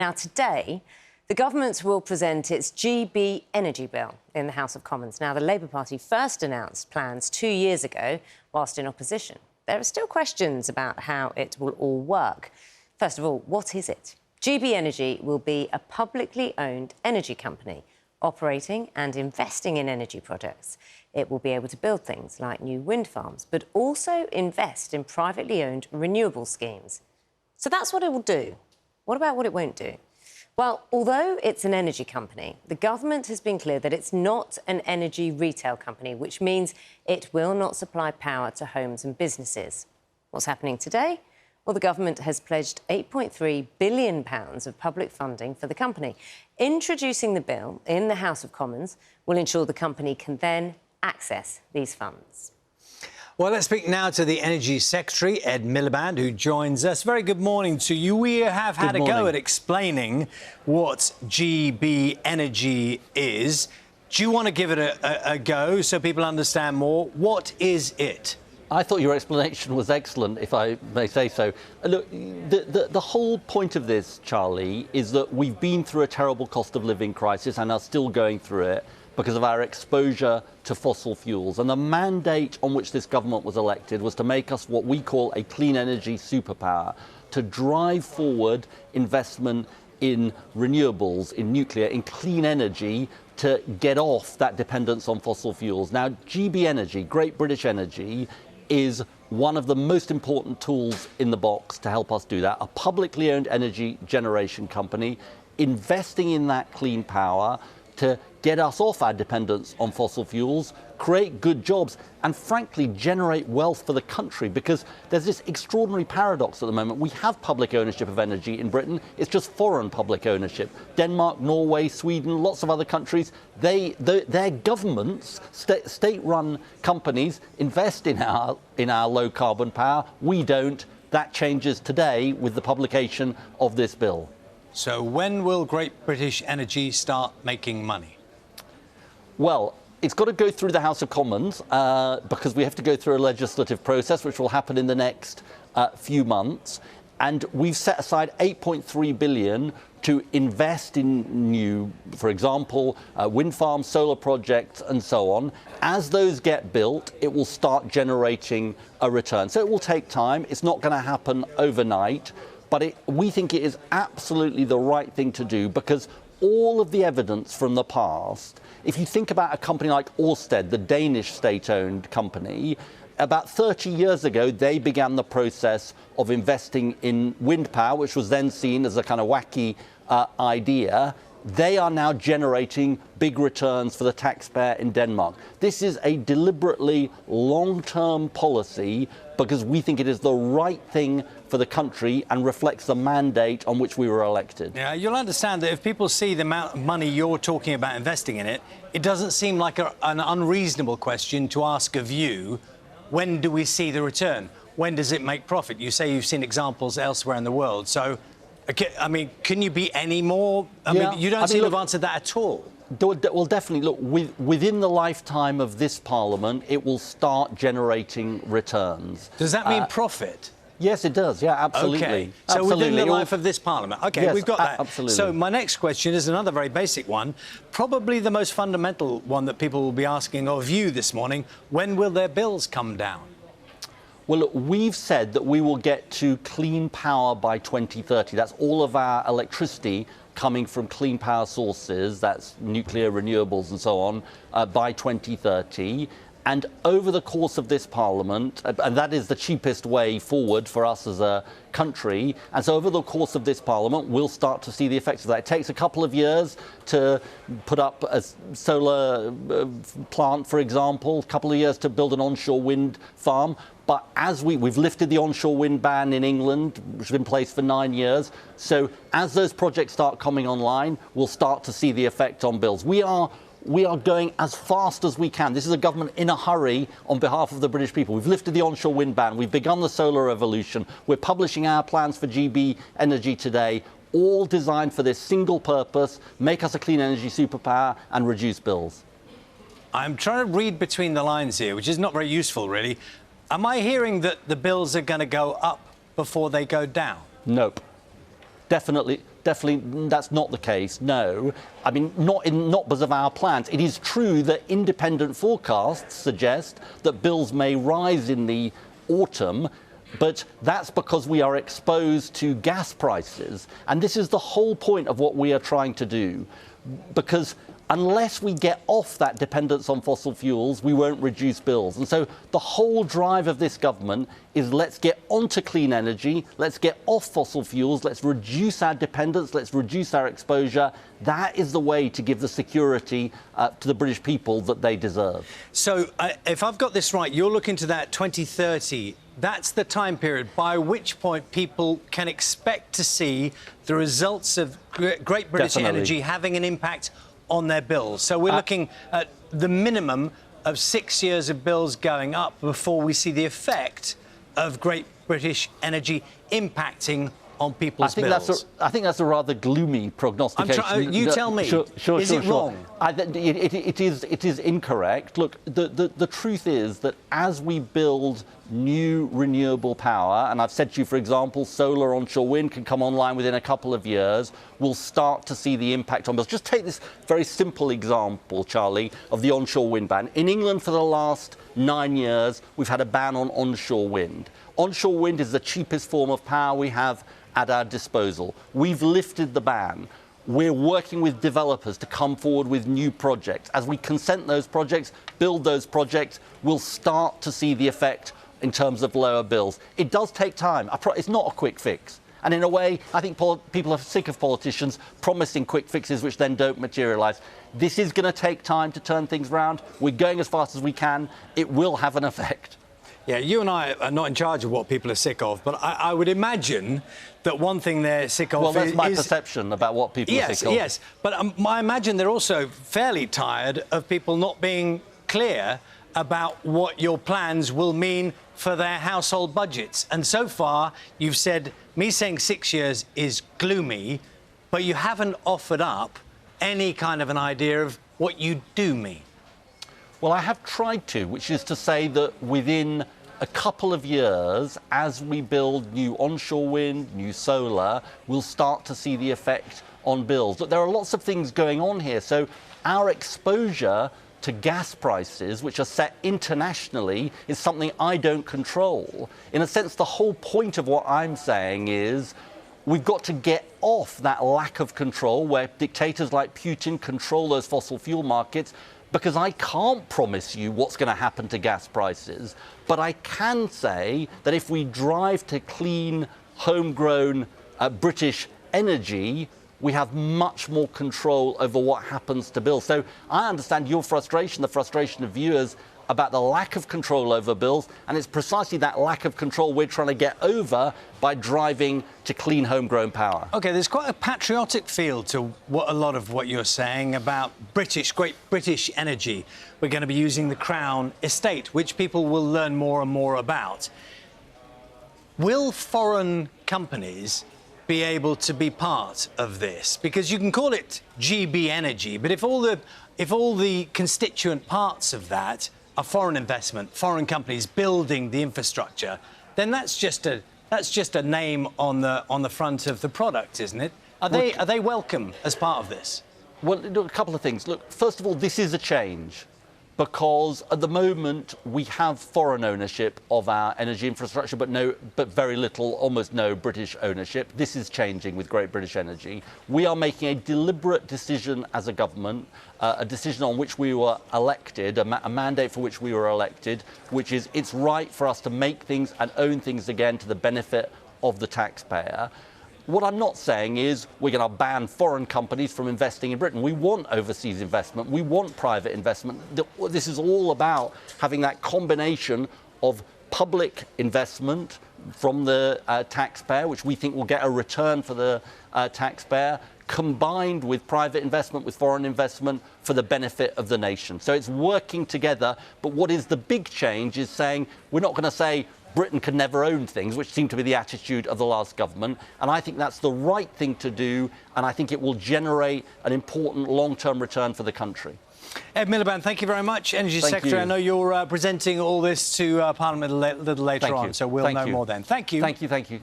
Now, today, the government will present its GB Energy Bill in the House of Commons. Now, the Labour Party first announced plans 2 years ago whilst in opposition. There are still questions about how it will all work. First of all, what is it? GB Energy will be a publicly owned energy company operating and investing in energy projects. It will be able to build things like new wind farms, but also invest in privately owned renewable schemes. So that's what it will do. What about what it won't do? Well, although it's an energy company, the government has been clear that it's not an energy retail company, which means it will not supply power to homes and businesses. What's happening today? Well, the government has pledged £8.3 billion of public funding for the company. Introducing the bill in the House of Commons will ensure the company can then access these funds. Well, let's speak now to the Energy Secretary, Ed Miliband, who joins us. Very good morning to you. We have had a go at explaining what GB Energy is. Do you want to give it a go so people understand more? What is it? I thought your explanation was excellent, if I may say so. Look, the whole point of this, Charlie, is that we've been through a terrible cost of living crisis and are still going through it because of our exposure to fossil fuels. And the mandate on which this government was elected was to make us what we call a clean energy superpower, to drive forward investment in renewables, in nuclear, in clean energy, to get off that dependence on fossil fuels. Now, GB Energy, Great British Energy, is one of the most important tools in the box to help us do that. A publicly owned energy generation company investing in that clean power to get us off our dependence on fossil fuels, create good jobs, and frankly generate wealth for the country, because there's this extraordinary paradox at the moment. We have public ownership of energy in Britain, it's just foreign public ownership. Denmark, Norway, Sweden, lots of other countries, their governments, state-run companies, invest in our low-carbon power. We don't. That changes today with the publication of this bill. So when will Great British Energy start making money? Well, it's got to go through the House of Commons because we have to go through a legislative process, which will happen in the next few months. And we've set aside £8.3 billion to invest in new, for example, wind farms, solar projects, and so on. As those get built, it will start generating a return. So it will take time. It's not going to happen overnight. But we think it is absolutely the right thing to do, because all of the evidence from the past, if you think about a company like Ørsted, the Danish state-owned company, about 30 years ago, they began the process of investing in wind power, which was then seen as a kind of wacky idea. They are now generating big returns for the taxpayer in Denmark. This is a deliberately long-term policy because we think it is the right thing for the country and reflects the mandate on which we were elected. Yeah, you'll understand that if people see the amount of money you're talking about investing in it, it doesn't seem like an unreasonable question to ask of you, when do we see the return? When does it make profit? You say you've seen examples elsewhere in the world. So, I mean, can you be any more? I mean, you don't seem to have answered that at all. Well, definitely, look, within the lifetime of this Parliament, it will start generating returns. Does that mean profit? Yes, it does. Yeah, absolutely. OK, so absolutely. Within the life of this Parliament. OK, yes, we've got that. Absolutely. So my next question is another very basic one, probably the most fundamental one that people will be asking of you this morning. When will their bills come down? Well, look, we've said that we will get to clean power by 2030. That's all of our electricity coming from clean power sources, that's nuclear, renewables and so on, by 2030. And over the course of this Parliament, and that is the cheapest way forward for us as a country, and so over the course of this Parliament, we'll start to see the effects of that. It takes a couple of years to put up a solar plant, for example, a couple of years to build an onshore wind farm. But as we've lifted the onshore wind ban in England, which has been in place for 9 years. So as those projects start coming online, we'll start to see the effect on bills. We are going as fast as we can. This is a government in a hurry on behalf of the British people. We've lifted the onshore wind ban. We've begun the solar revolution. We're publishing our plans for GB Energy today, all designed for this single purpose, make us a clean energy superpower and reduce bills. I'm trying to read between the lines here, which is not very useful, really. Am I hearing that the bills are going to go up before they go down? Nope. Definitely definitely that's not the case. No, I mean not because of our plans. It is true that independent forecasts suggest that bills may rise in the autumn, but that's because we are exposed to gas prices, and this is the whole point of what we are trying to do, because unless we get off that dependence on fossil fuels, we won't reduce bills. And so the whole drive of this government is let's get onto clean energy, let's get off fossil fuels, let's reduce our dependence, let's reduce our exposure. That is the way to give the security to the British people that they deserve. So if I've got this right, you're looking to that 2030. That's the time period by which point people can expect to see the results of Great British Definitely. Energy having an impact on their bills. So we're looking at the minimum of 6 years of bills going up before we see the effect of Great British Energy impacting on people's bills. I think that's a rather gloomy prognostication. You tell me. Is it wrong? It is incorrect. Look, the truth is that as we build new renewable power, and I've said to you, for example, solar onshore wind can come online within a couple of years, we'll start to see the impact on bills. Just take this very simple example, Charlie, of the onshore wind ban. In England for the last 9 years, we've had a ban on onshore wind. Onshore wind is the cheapest form of power we have at our disposal. We've lifted the ban. We're working with developers to come forward with new projects. As we consent those projects, build those projects, we'll start to see the effect in terms of lower bills. It does take time. It's not a quick fix. And in a way, I think people are sick of politicians promising quick fixes which then don't materialise. This is going to take time to turn things around. We're going as fast as we can. It will have an effect. Yeah, you and I are not in charge of what people are sick of, but I would imagine that one thing they're sick of Well, that's my perception about what people are sick of. Yes, but I imagine they're also fairly tired of people not being clear about what your plans will mean for their household budgets. And so far, you've said, me saying 6 years is gloomy, but you haven't offered up any kind of an idea of what you do mean. Well, I have tried to, which is to say that within a couple of years, as we build new onshore wind, new solar, we'll start to see the effect on bills. But there are lots of things going on here. So our exposure to gas prices, which are set internationally, is something I don't control. In a sense, the whole point of what I'm saying is we've got to get off that lack of control where dictators like Putin control those fossil fuel markets, because I can't promise you what's going to happen to gas prices. But I can say that if we drive to clean, homegrown British energy, we have much more control over what happens to bills. So I understand your frustration, the frustration of viewers about the lack of control over bills, and it's precisely that lack of control we're trying to get over by driving to clean homegrown power. OK, there's quite a patriotic feel to a lot of what you're saying about Great British Energy. We're going to be using the Crown estate, which people will learn more and more about. Will foreign companies be able to be part of this? Because you can call it GB Energy, but if all the constituent parts of that are foreign investment, foreign companies building the infrastructure, then that's just a name on the front of the product, isn't it? Are they welcome as part of this? Well, a couple of things. Look, first of all, this is a change, because at the moment we have foreign ownership of our energy infrastructure, but very little, almost no British ownership. This is changing with Great British Energy. We are making a deliberate decision as a government, a decision on which we were elected, a mandate for which we were elected, which is it's right for us to make things and own things again to the benefit of the taxpayer. What I'm not saying is we're going to ban foreign companies from investing in Britain. We want overseas investment. We want private investment. This is all about having that combination of public investment from the taxpayer, which we think will get a return for the taxpayer, combined with private investment, with foreign investment for the benefit of the nation. So it's working together. But what is the big change is saying we're not going to say Britain can never own things, which seemed to be the attitude of the last government. And I think that's the right thing to do, and I think it will generate an important long-term return for the country. Ed Miliband, thank you very much. Energy Secretary, I know you're presenting all this to Parliament a little later on, so we'll know more then. Thank you. Thank you.